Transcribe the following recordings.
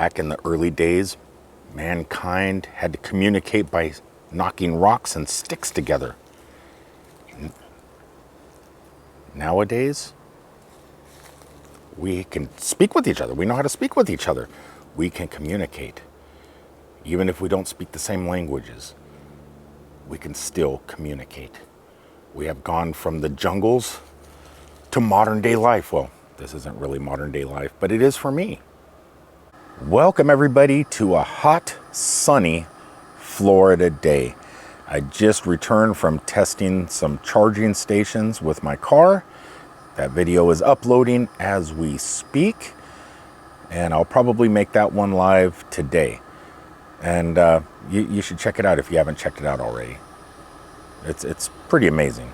Back in the early days, mankind had to communicate by knocking rocks and sticks together. Nowadays, we can speak with each other. We know how to speak with each other. We can communicate. Even if we don't speak the same languages, we can still communicate. We have gone from the jungles to modern day life. Well, this isn't really modern day life, but it is for me. Welcome everybody to a hot, sunny Florida day. I just returned from testing some charging stations with my car. That video is uploading as we speak, and I'll probably make that one live today. And you should check it out if you haven't checked it out already. It's pretty amazing.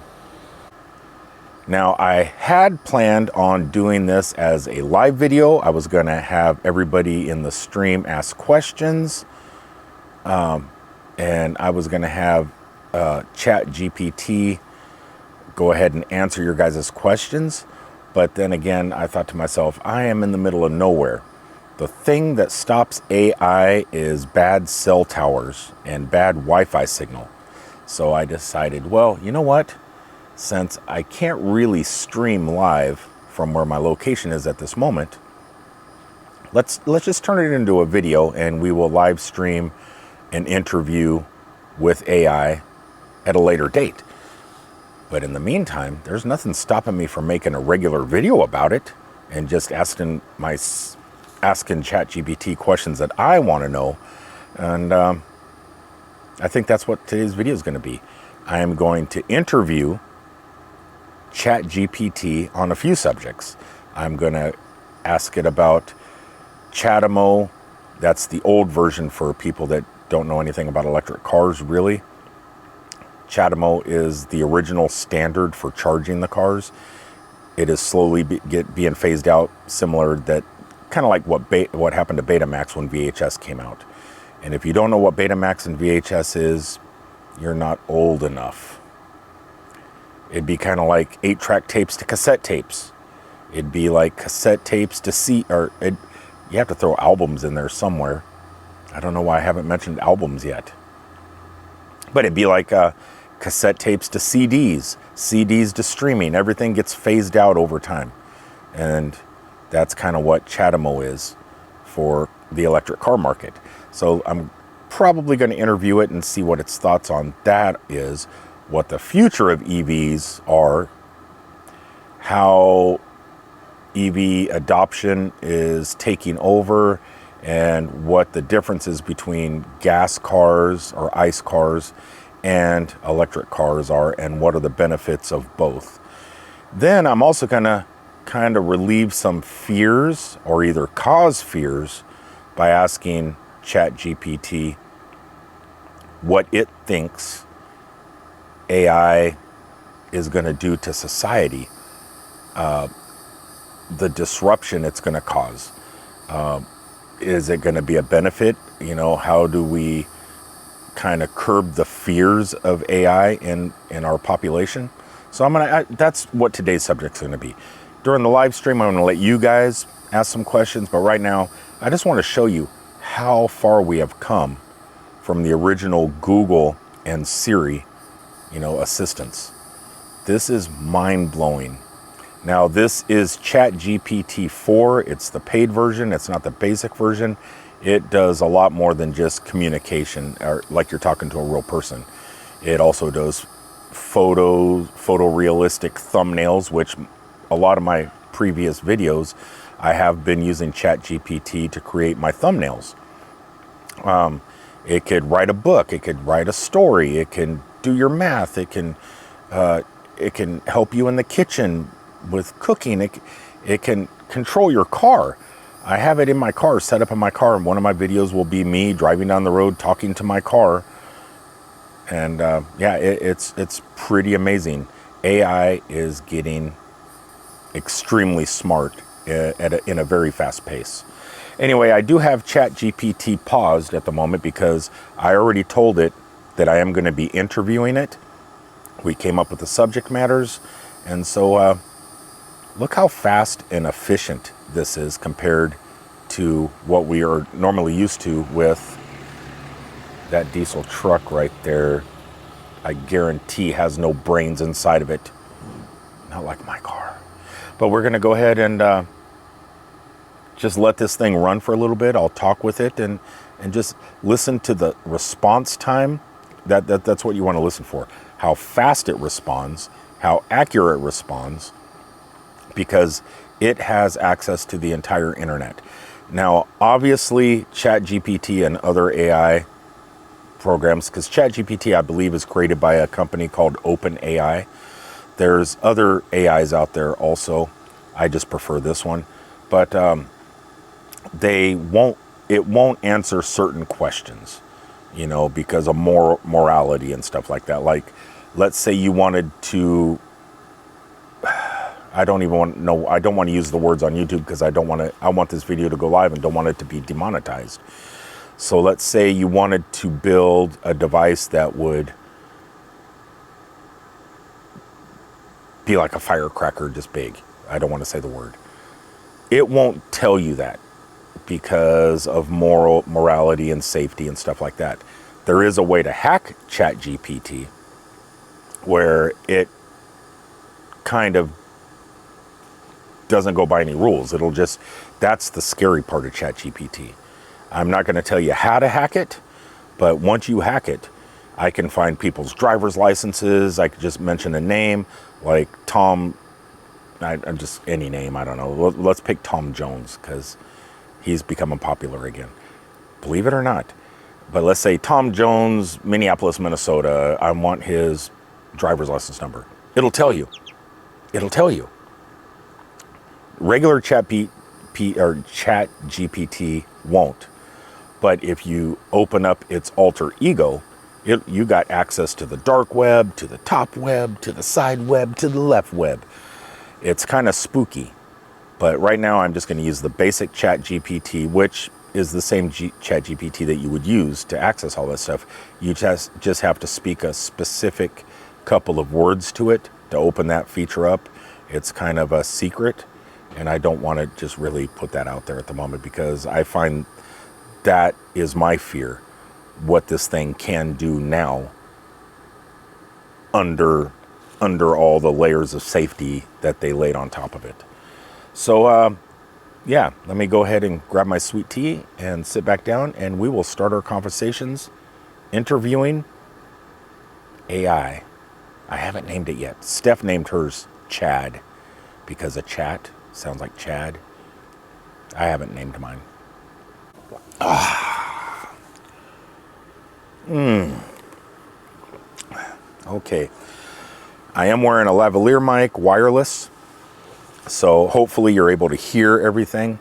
Now, I had planned on doing this as a live video. I was going to have everybody in the stream ask questions, and I was going to have ChatGPT go ahead and answer your guys' questions. But then again, I thought to myself, I am in the middle of nowhere. The thing that stops AI is bad cell towers and bad Wi-Fi signal. So I decided, well, you know what? Since I can't really stream live from where my location is at this moment, let's just turn it into a video, and we will live stream an interview with AI at a later date. But in the meantime, there's nothing stopping me from making a regular video about it and just asking ChatGPT questions that I want to know. And I think that's what today's video is going to be. I am going to interview ChatGPT on a few subjects. I'm going to ask it about chademo. That's the old version for people that don't know anything about electric cars, really. Chademo is the original standard for charging the cars. It is slowly being phased out, similar that kind of like what happened to Betamax when VHS came out. And if you don't know what Betamax and VHS is, you're not old enough. It'd be kind of like 8-track tapes to cassette tapes. It'd be like cassette tapes to you have to throw albums in there somewhere. I don't know why I haven't mentioned albums yet. But it'd be like cassette tapes to CDs, CDs to streaming. Everything gets phased out over time. And that's kind of what chademo is for the electric car market. So I'm probably going to interview it and see what its thoughts on that is, what the future of EVs are, how EV adoption is taking over, and what the differences between gas cars or ICE cars and electric cars are, and what are the benefits of both. Then I'm also going to kind of relieve some fears, or either cause fears, by asking ChatGPT what it thinks AI is going to do to society, the disruption it's going to cause. Is it going to be a benefit? You know, how do we kind of curb the fears of AI in our population? So that's what today's subject is going to be. During the live stream, I'm going to let you guys ask some questions, but right now, I just want to show you how far we have come from the original Google and Siri assistants. This is mind-blowing. Now, this is ChatGPT 4. It's the paid version. It's not the basic version. It does a lot more than just communication, or like you're talking to a real person. It also does photorealistic thumbnails, which a lot of my previous videos, I have been using ChatGPT to create my thumbnails. It could write a book. It could write a story. It can do your math. It can help you in the kitchen with cooking. It can control your car. I have it in my car, set up in my car, and one of my videos will be me driving down the road talking to my car. And it's pretty amazing. AI is getting extremely smart in a very fast pace. Anyway, I do have ChatGPT paused at the moment because I already told it that I am going to be interviewing it. We came up with the subject matters, and so look how fast and efficient this is compared to what we are normally used to with that diesel truck right there. I guarantee has no brains inside of it. Not like my car. But we're going to go ahead and just let this thing run for a little bit. I'll talk with it and just listen to the response time. That's what you want to listen for. How fast it responds, how accurate it responds, because it has access to the entire internet. Now, obviously, ChatGPT and other AI programs, because ChatGPT, I believe, is created by a company called OpenAI. There's other AIs out there also. I just prefer this one. But it won't answer certain questions, because of morality and stuff like that. Like, let's say you wanted to, I don't want to use the words on YouTube because I want this video to go live and don't want it to be demonetized. So let's say you wanted to build a device that would be like a firecracker, just big. I don't want to say the word. It won't tell you that because of morality and safety and stuff like that. There is a way to hack ChatGPT where it kind of doesn't go by any rules. That's the scary part of ChatGPT. I'm not going to tell you how to hack it, but once you hack it, I can find people's driver's licenses. I could just mention a name like Tom, I'm just any name, I don't know. Let's pick Tom Jones because he's becoming popular again. Believe it or not. But let's say Tom Jones, Minneapolis, Minnesota. I want his driver's license number. It'll tell you. Regular ChatGPT won't. But if you open up its alter ego, you got access to the dark web, to the top web, to the side web, to the left web. It's kind of spooky. But right now I'm just going to use the basic ChatGPT, which is the same ChatGPT that you would use to access all this stuff. You just have to speak a specific couple of words to it to open that feature up. It's kind of a secret, and I don't want to just really put that out there at the moment because I find that is my fear, what this thing can do now under all the layers of safety that they laid on top of it. So, yeah, let me go ahead and grab my sweet tea and sit back down, and we will start our conversations interviewing AI. I haven't named it yet. Steph named hers Chad because a chat sounds like Chad. I haven't named mine. Okay. I am wearing a lavalier mic, wireless. So hopefully you're able to hear everything.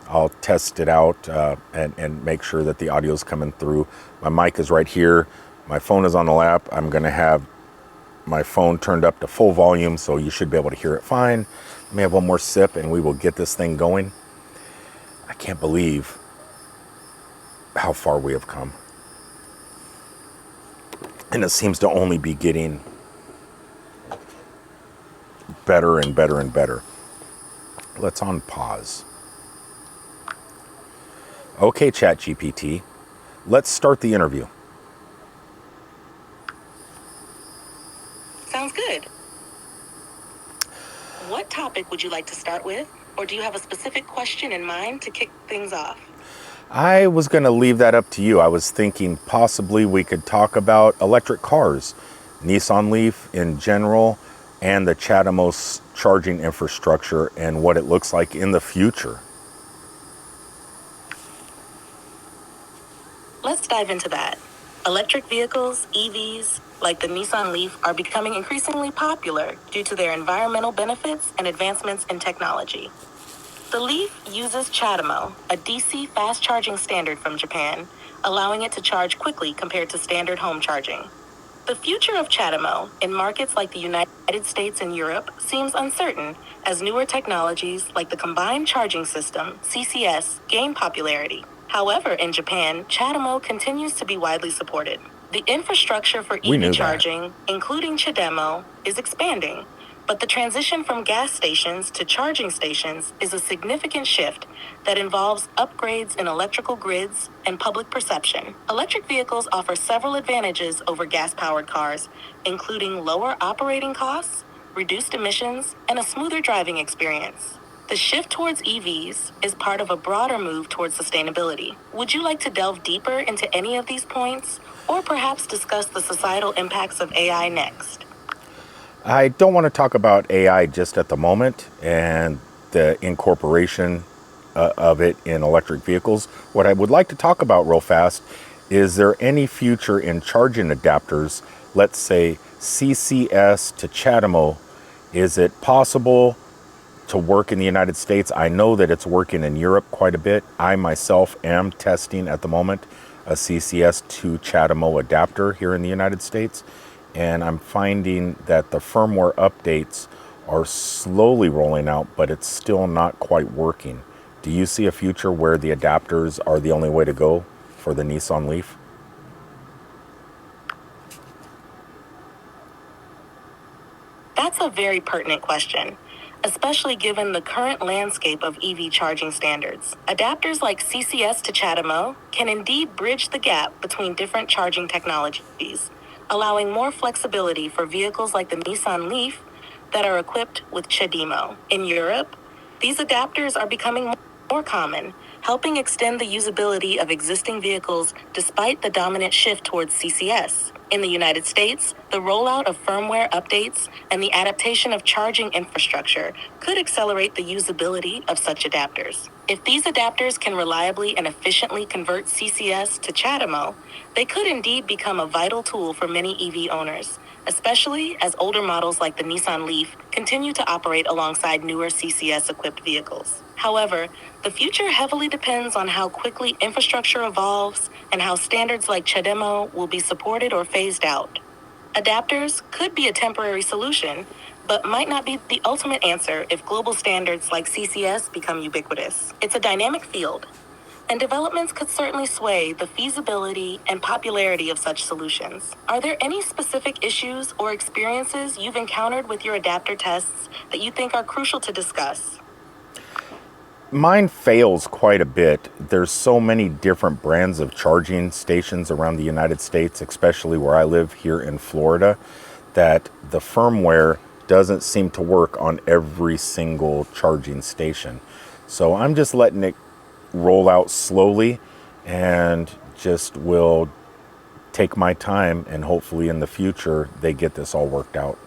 I'll test it out and make sure that the audio is coming through. My mic is right here. My phone is on the lap. I'm going to have my phone turned up to full volume, so you should be able to hear it fine. Let me have one more sip and we will get this thing going. I can't believe how far we have come. And it seems to only be getting better and better and better. Let's on pause. Okay, ChatGPT, let's start the interview. Sounds good. What topic would you like to start with? Or do you have a specific question in mind to kick things off? I was going to leave that up to you. I was thinking possibly we could talk about electric cars, Nissan Leaf in general, and the chademo charging infrastructure and what it looks like in the future. Let's dive into that. Electric vehicles, EVs, like the Nissan Leaf, are becoming increasingly popular due to their environmental benefits and advancements in technology. The Leaf uses chademo, a DC fast charging standard from Japan, allowing it to charge quickly compared to standard home charging. The future of chademo in markets like the United States and Europe seems uncertain as newer technologies like the combined charging system, CCS, gain popularity. However, in Japan, chademo continues to be widely supported. The infrastructure for EV charging, including chademo, is expanding, But the transition from gas stations to charging stations is a significant shift that involves upgrades in electrical grids and public perception. Electric vehicles offer several advantages over gas-powered cars, including lower operating costs, reduced emissions, and a smoother driving experience. The shift towards EVs is part of a broader move towards sustainability. Would you like to delve deeper into any of these points, or perhaps discuss the societal impacts of AI next? I don't want to talk about AI just at the moment and the incorporation of it in electric vehicles. What I would like to talk about real fast is there any future in charging adapters, let's say CCS to chademo? Is it possible to work in the United States? I know that it's working in Europe quite a bit. I myself am testing at the moment a CCS to chademo adapter here in the United States. And I'm finding that the firmware updates are slowly rolling out, but it's still not quite working. Do you see a future where the adapters are the only way to go for the Nissan Leaf? That's a very pertinent question, especially given the current landscape of EV charging standards. Adapters like CCS to chademo can indeed bridge the gap between different charging technologies, allowing more flexibility for vehicles like the Nissan Leaf that are equipped with chademo. In Europe, these adapters are becoming more common, helping extend the usability of existing vehicles despite the dominant shift towards CCS. In the United States, the rollout of firmware updates and the adaptation of charging infrastructure could accelerate the usability of such adapters. If these adapters can reliably and efficiently convert CCS to chademo, they could indeed become a vital tool for many EV owners, especially as older models like the Nissan Leaf continue to operate alongside newer CCS-equipped vehicles. However, the future heavily depends on how quickly infrastructure evolves and how standards like chademo will be supported or phased out. Adapters could be a temporary solution, but might not be the ultimate answer if global standards like CCS become ubiquitous. It's a dynamic field, and developments could certainly sway the feasibility and popularity of such solutions. Are there any specific issues or experiences you've encountered with your adapter tests that you think are crucial to discuss? Mine fails quite a bit. There's so many different brands of charging stations around the United States, especially where I live here in Florida, that the firmware doesn't seem to work on every single charging station. So I'm just letting it roll out slowly and just will take my time, and hopefully in the future they get this all worked out.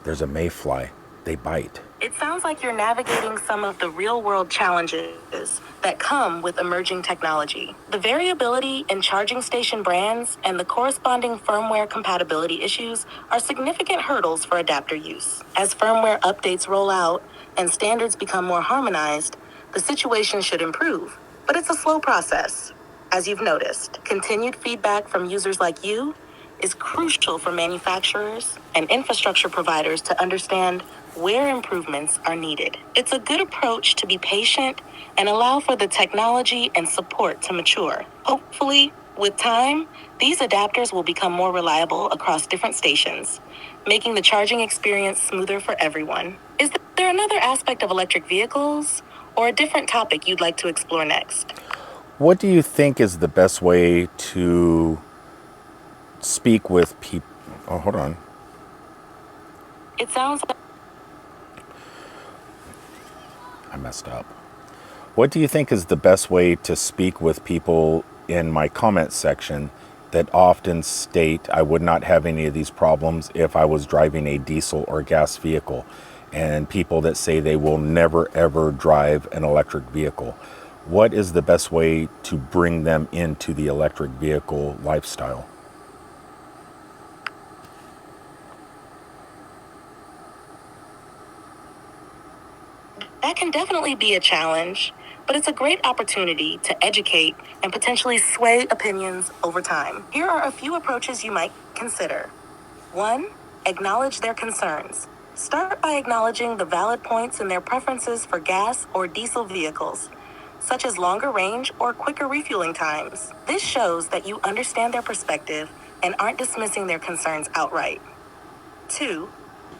There's a mayfly. They bite. It sounds like you're navigating some of the real-world challenges that come with emerging technology. The variability in charging station brands and the corresponding firmware compatibility issues are significant hurdles for adapter use. As firmware updates roll out and standards become more harmonized, the situation should improve, but it's a slow process. As you've noticed, continued feedback from users like you is crucial for manufacturers and infrastructure providers to understand where improvements are needed. It's a good approach to be patient and allow for the technology and support to mature. Hopefully, with time, these adapters will become more reliable across different stations, making the charging experience smoother for everyone. Is there another aspect of electric vehicles or a different topic you'd like to explore next? What do you think is the best way to speak with people? Oh, hold on. It sounds like I messed up. What do you think is the best way to speak with people in my comment section that often state I would not have any of these problems if I was driving a diesel or gas vehicle, and people that say they will never ever drive an electric vehicle? What is the best way to bring them into the electric vehicle lifestyle? That can definitely be a challenge, but it's a great opportunity to educate and potentially sway opinions over time. Here are a few approaches you might consider. 1. Acknowledge their concerns. Start by acknowledging the valid points in their preferences for gas or diesel vehicles, such as longer range or quicker refueling times. This shows that you understand their perspective and aren't dismissing their concerns outright. 2.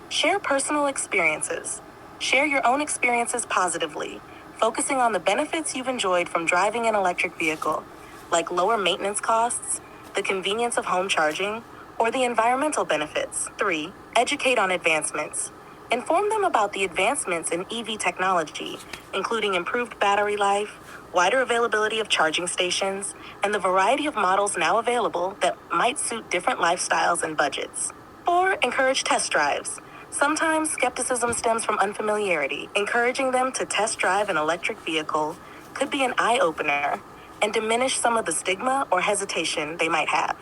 Share personal experiences. Share your own experiences positively, focusing on the benefits you've enjoyed from driving an electric vehicle, like lower maintenance costs, the convenience of home charging, or the environmental benefits. 3. Educate on advancements. Inform them about the advancements in EV technology, including improved battery life, wider availability of charging stations, and the variety of models now available that might suit different lifestyles and budgets. 4. Encourage test drives. Sometimes skepticism stems from unfamiliarity. Encouraging them to test drive an electric vehicle could be an eye-opener and diminish some of the stigma or hesitation they might have.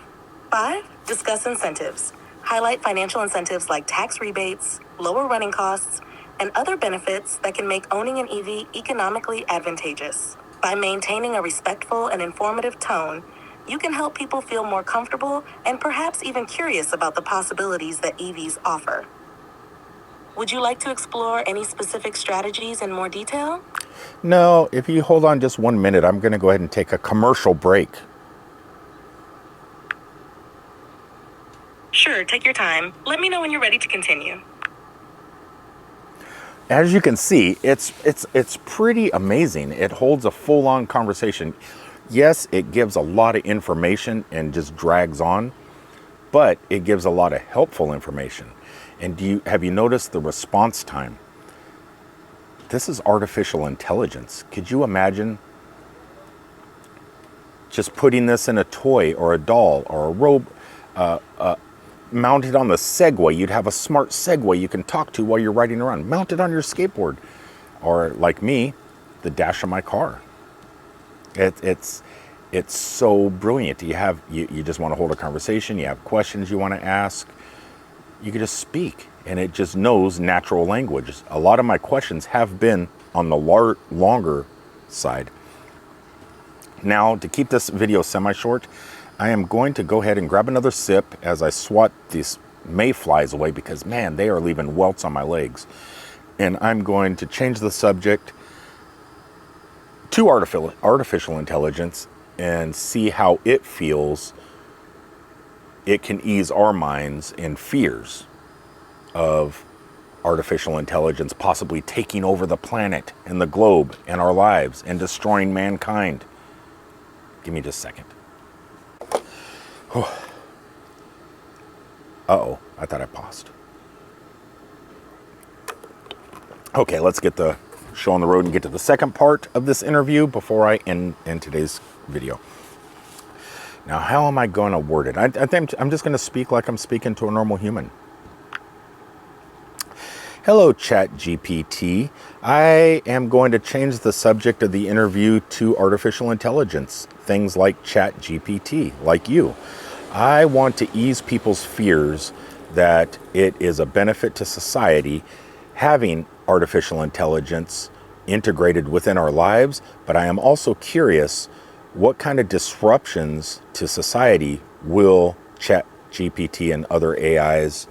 5. Discuss incentives. Highlight financial incentives like tax rebates, lower running costs, and other benefits that can make owning an EV economically advantageous. By maintaining a respectful and informative tone, you can help people feel more comfortable and perhaps even curious about the possibilities that EVs offer. Would you like to explore any specific strategies in more detail? No, if you hold on just 1 minute, I'm going to go ahead and take a commercial break. Sure, take your time. Let me know when you're ready to continue. As you can see, it's pretty amazing. It holds a full-on conversation. Yes, it gives a lot of information and just drags on, but it gives a lot of helpful information. And have you noticed the response time? This is artificial intelligence. Could you imagine just putting this in a toy or a doll or a robe, mounted on the Segway? You'd have a smart Segway you can talk to while you're riding around, mounted on your skateboard, or like me, the dash of my car. It's so brilliant. You just want to hold a conversation. You have questions you want to ask. You can just speak, and it just knows natural language. A lot of my questions have been on the longer side. Now, to keep this video semi-short, I am going to go ahead and grab another sip as I swat these mayflies away because, man, they are leaving welts on my legs. And I'm going to change the subject to artificial intelligence and see how it feels. It can ease our minds in fears of artificial intelligence possibly taking over the planet and the globe and our lives and destroying mankind. Give me just a second. Uh-oh, I thought I paused. Okay, let's get the show on the road and get to the second part of this interview before I end today's video. Now, how am I going to word it? I think I'm just going to speak like I'm speaking to a normal human. Hello, ChatGPT. I am going to change the subject of the interview to artificial intelligence, things like ChatGPT, like you. I want to ease people's fears that it is a benefit to society having artificial intelligence integrated within our lives, but I am also curious what kind of disruptions to society will ChatGPT and other AIs,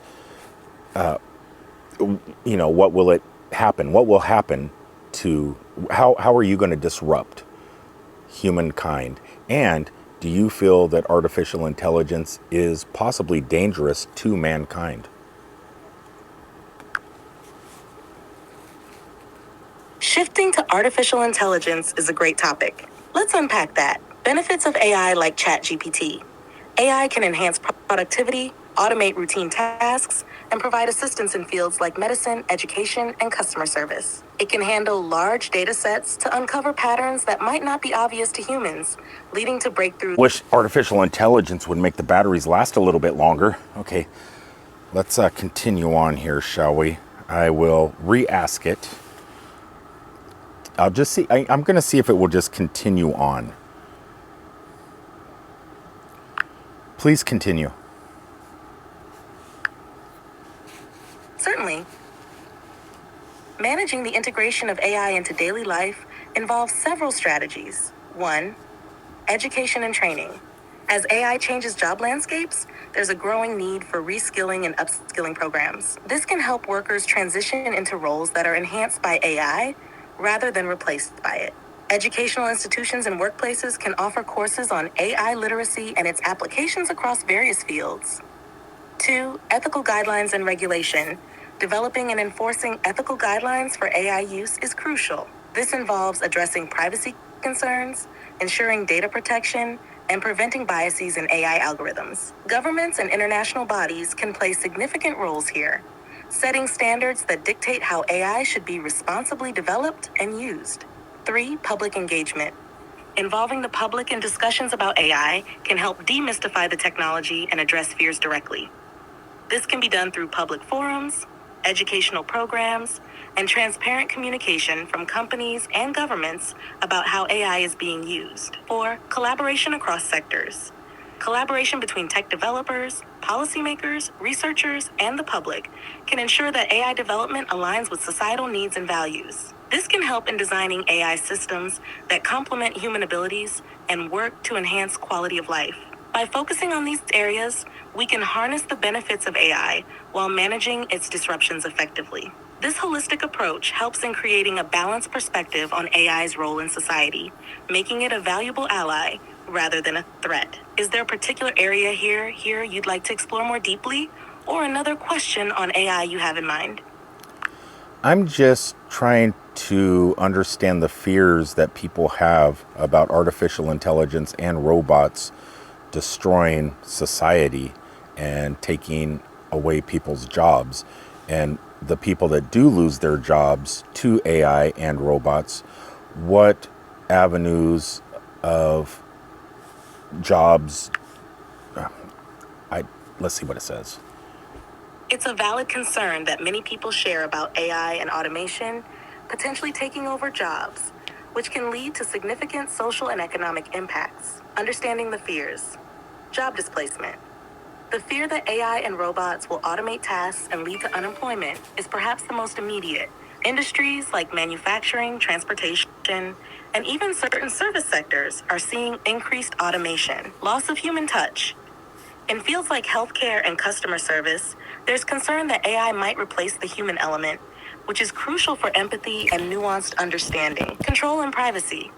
what will it happen? What will happen to, how are you going to disrupt humankind? And do you feel that artificial intelligence is possibly dangerous to mankind? Shifting to artificial intelligence is a great topic. Let's unpack that. Benefits of AI like ChatGPT. AI can enhance productivity, automate routine tasks, and provide assistance in fields like medicine, education, and customer service. It can handle large data sets to uncover patterns that might not be obvious to humans, leading to breakthroughs. Wish artificial intelligence would make the batteries last a little bit longer. Okay, let's continue on here, shall we? I will re-ask it. I'll just see. I'm going to see if it will just continue on. Please continue. Certainly. Managing the integration of AI into daily life involves several strategies. 1. Education and training. As AI changes job landscapes, there's a growing need for reskilling and upskilling programs. This can help workers transition into roles that are enhanced by AI rather than replaced by it. Educational institutions and workplaces can offer courses on AI literacy and its applications across various fields. 2. Ethical guidelines and regulation. Developing and enforcing ethical guidelines for AI use is crucial. This involves addressing privacy concerns, ensuring data protection, and preventing biases in AI algorithms. Governments and international bodies can play significant roles here, setting standards that dictate how AI should be responsibly developed and used. 3. Public engagement. Involving the public in discussions about AI can help demystify the technology and address fears directly. This can be done through public forums, educational programs, and transparent communication from companies and governments about how AI is being used. 4. Collaboration across sectors. Collaboration between tech developers, policymakers, researchers, and the public can ensure that AI development aligns with societal needs and values. This can help in designing AI systems that complement human abilities and work to enhance quality of life. By focusing on these areas, we can harness the benefits of AI while managing its disruptions effectively. This holistic approach helps in creating a balanced perspective on AI's role in society, making it a valuable ally rather than a threat. Is there a particular area here you'd like to explore more deeply, or another question on AI you have in mind? I'm just trying to understand the fears that people have about artificial intelligence and robots destroying society and taking away people's jobs. And the people that do lose their jobs to AI and robots, what avenues of jobs, let's see what it says. It's a valid concern that many people share about AI and automation potentially taking over jobs, which can lead to significant social and economic impacts. Understanding the fears. Job displacement. The fear that AI and robots will automate tasks and lead to unemployment is perhaps the most immediate. Industries like manufacturing, transportation, and even certain service sectors are seeing increased automation. Loss of human touch. In fields like healthcare and customer service, there's concern that AI might replace the human element, which is crucial for empathy and nuanced understanding. Control and privacy.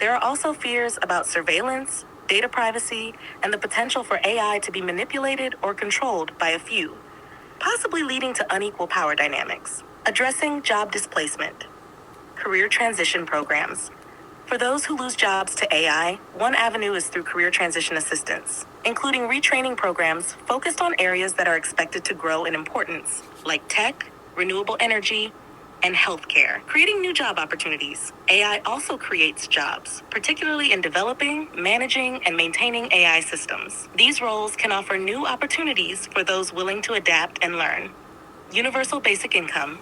There are also fears about surveillance, data privacy, and the potential for AI to be manipulated or controlled by a few, possibly leading to unequal power dynamics. Addressing job displacement. Career transition programs. For those who lose jobs to AI, one avenue is through career transition assistance, including retraining programs focused on areas that are expected to grow in importance, like tech, renewable energy, and healthcare, creating new job opportunities. AI also creates jobs, particularly in developing, managing, and maintaining AI systems. These roles can offer new opportunities for those willing to adapt and learn. Universal basic income.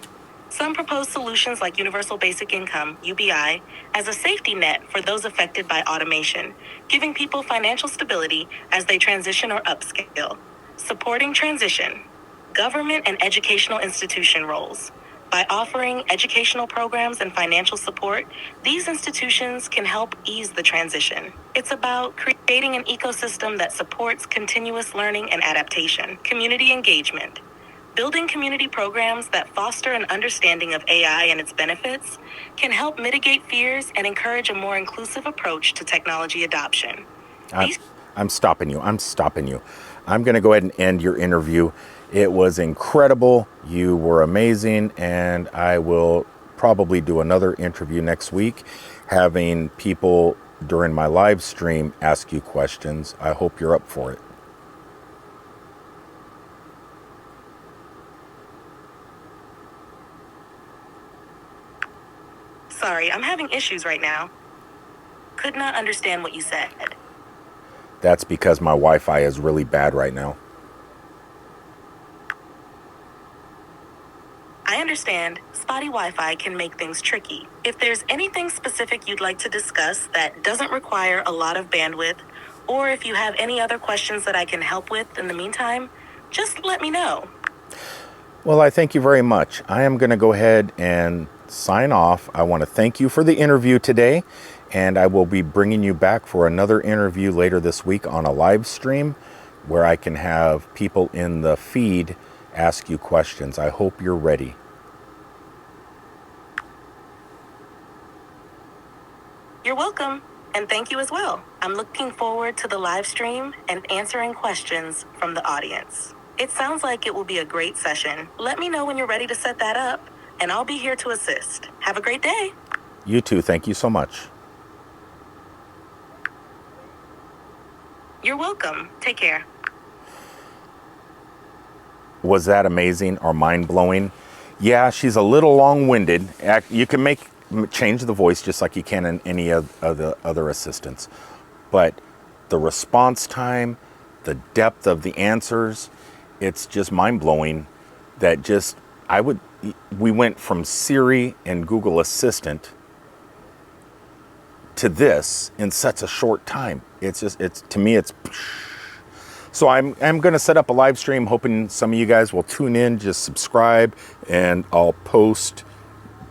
Some propose solutions like Universal Basic Income, UBI, as a safety net for those affected by automation, giving people financial stability as they transition or upscale. Supporting transition. Government and educational institution roles. By offering educational programs and financial support, these institutions can help ease the transition. It's about creating an ecosystem that supports continuous learning and adaptation. Community engagement. Building community programs that foster an understanding of AI and its benefits can help mitigate fears and encourage a more inclusive approach to technology adoption. I'm stopping you. I'm going to go ahead and end your interview. It was incredible. You were amazing. And I will probably do another interview next week, having people during my live stream ask you questions. I hope you're up for it. Sorry, I'm having issues right now. Could not understand what you said. That's because my Wi-Fi is really bad right now. I understand spotty Wi-Fi can make things tricky. If there's anything specific you'd like to discuss that doesn't require a lot of bandwidth, or if you have any other questions that I can help with in the meantime, just let me know. Well, I thank you very much. I am going to go ahead and sign off. I want to thank you for the interview today, and I will be bringing you back for another interview later this week on a live stream where I can have people in the feed ask you questions. I hope you're ready. You're welcome, and thank you as well. I'm looking forward to the live stream and answering questions from the audience. It sounds like it will be a great session. Let me know when you're ready to set that up, and I'll be here to assist. Have a great day. You too. Thank you so much. You're welcome. Take care. Was that amazing or mind-blowing? Yeah, she's a little long-winded. You can change the voice just like you can in any of the other assistants. But the response time, the depth of the answers, it's just mind-blowing that we went from Siri and Google Assistant to this in such a short time. To me, so I'm going to set up a live stream, hoping some of you guys will tune in, just subscribe, and I'll post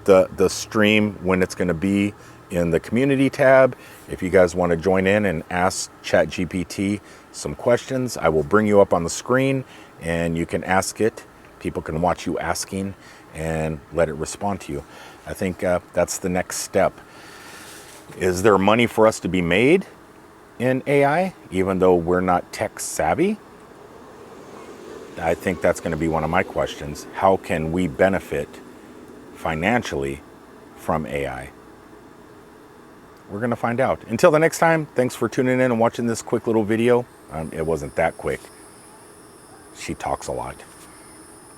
the stream when it's going to be in the community tab. If you guys want to join in and ask ChatGPT some questions, I will bring you up on the screen and you can ask it. People can watch you asking and let it respond to you. I think that's the next step. Is there money for us to be made in AI, even though we're not tech savvy? I think that's going to be one of my questions. How can we benefit financially from AI? We're going to find out. Until the next time, thanks for tuning in and watching this quick little video. It wasn't that quick. She talks a lot.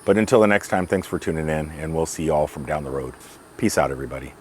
But until the next time, thanks for tuning in, and we'll see you all from down the road. Peace out, everybody.